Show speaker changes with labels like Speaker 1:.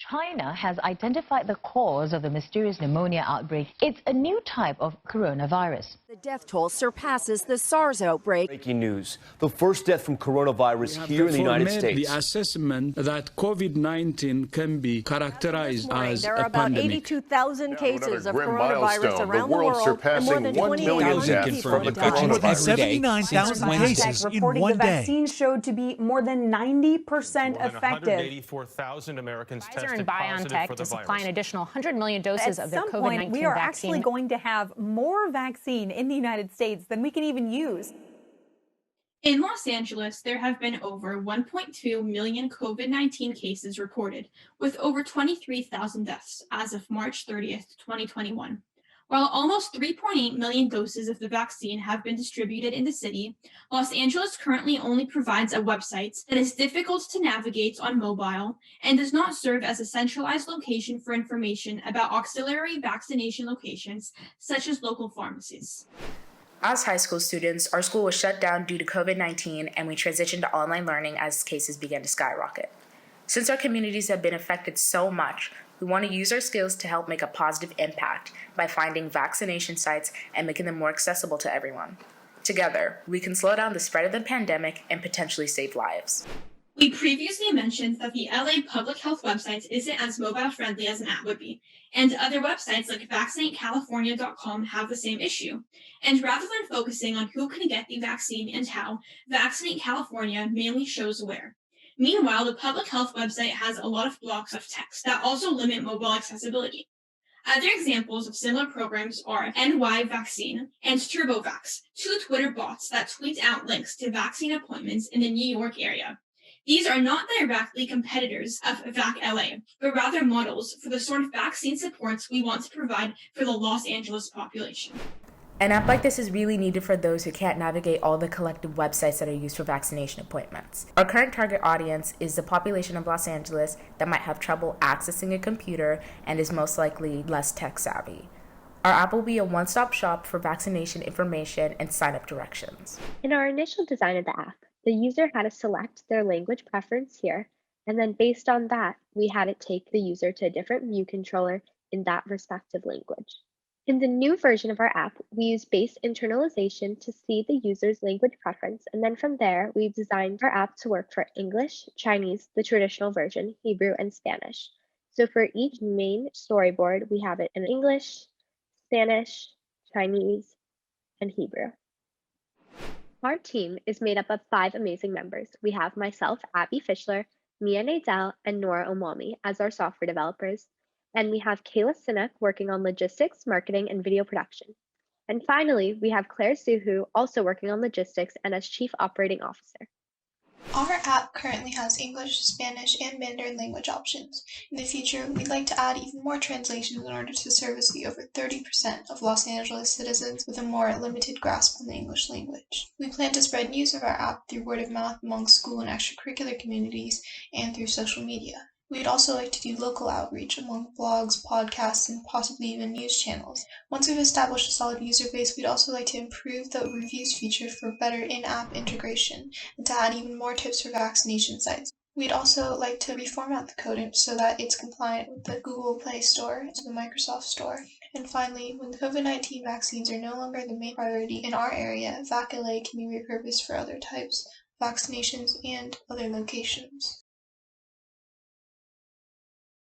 Speaker 1: China has identified the cause of the mysterious pneumonia outbreak. It's a new type of coronavirus.
Speaker 2: The death toll surpasses the SARS outbreak.
Speaker 3: Breaking news. The first death from coronavirus here in the United States.
Speaker 4: The assessment that COVID-19 can be characterized as
Speaker 2: there are
Speaker 4: a
Speaker 2: about
Speaker 4: pandemic.
Speaker 2: 82,000 cases of coronavirus
Speaker 5: milestone.
Speaker 2: around
Speaker 5: The
Speaker 2: the
Speaker 5: world
Speaker 2: world,
Speaker 5: surpassing
Speaker 2: and more than
Speaker 5: 1 million
Speaker 2: 28,000
Speaker 5: deaths
Speaker 2: people
Speaker 5: from the
Speaker 2: have died.
Speaker 6: More than
Speaker 5: coronavirus.
Speaker 6: 79,000 cases in
Speaker 7: reporting
Speaker 6: one
Speaker 7: the
Speaker 6: day.
Speaker 7: vaccine showed to be more than 90% effective.
Speaker 8: 184,000 Americans
Speaker 9: Pfizer
Speaker 8: tested
Speaker 9: and
Speaker 8: positive
Speaker 9: BioNTech
Speaker 8: for the
Speaker 9: to supply
Speaker 8: virus.
Speaker 9: an additional 100 million doses of their
Speaker 7: At some
Speaker 9: COVID-19
Speaker 7: point, we are
Speaker 9: vaccine.
Speaker 7: actually going to have more vaccine in the United States than we can even use.
Speaker 10: In Los Angeles, there have been over 1.2 million COVID-19 cases recorded, with over 23,000 deaths as of March 30th, 2021. While almost 3.8 million doses of the vaccine have been distributed in the city, Los Angeles currently only provides a website that is difficult to navigate on mobile and does not serve as a centralized location for information about auxiliary vaccination locations, such as local pharmacies.
Speaker 11: As high school students, our school was shut down due to COVID-19, and we transitioned to online learning as cases began to skyrocket. Since our communities have been affected so much, we want to use our skills to help make a positive impact by finding vaccination sites and making them more accessible to everyone. Together, we can slow down the spread of the pandemic and potentially save lives.
Speaker 10: We previously mentioned that the LA public health website isn't as mobile friendly as an app would be, and other websites like vaccinatecalifornia.com have the same issue. And rather than focusing on who can get the vaccine and how, Vaccinate California mainly shows where. Meanwhile, the public health website has a lot of blocks of text that also limit mobile accessibility. Other examples of similar programs are NY Vaccine and TurboVax, two Twitter bots that tweet out links to vaccine appointments in the New York area. These are not directly competitors of vacLA, but rather models for the sort of vaccine supports we want to provide for the Los Angeles population.
Speaker 11: An app like this is really needed for those who can't navigate all the collective websites that are used for vaccination appointments. Our current target audience is the population of Los Angeles that might have trouble accessing a computer and is most likely less tech savvy. Our app will be a one-stop shop for vaccination information and sign-up directions.
Speaker 12: In our initial design of the app, the user had to select their language preference here, and then based on that, we had it take the user to a different view controller in that respective language. In the new version of our app, we use base internalization to see the user's language preference, and then from there, we've designed our app to work for English, Chinese, the traditional version, Hebrew, and Spanish. So for each main storyboard, we have it in English, Spanish, Chinese, and Hebrew. Our team is made up of 5 amazing members. We have myself, Abby Fischler, Mia Nadel, and Nora Omwami as our software developers. And we have Kayla Sinnock working on logistics, marketing, and video production. And finally, we have Claire SooHoo also working on logistics and as Chief Operating Officer.
Speaker 13: Our app currently has English, Spanish, and Mandarin language options. In the future, we'd like to add even more translations in order to service the over 30% of Los Angeles citizens with a more limited grasp on the English language. We plan to spread news of our app through word of mouth among school and extracurricular communities and through social media. We'd also like to do local outreach among blogs, podcasts, and possibly even news channels. Once we've established a solid user base, we'd also like to improve the reviews feature for better in-app integration and to add even more tips for vaccination sites. We'd also like to reformat the code so that it's compliant with the Google Play Store and the Microsoft Store. And finally, when the COVID-19 vaccines are no longer the main priority in our area, vacLA can be repurposed for other types of vaccinations and other locations.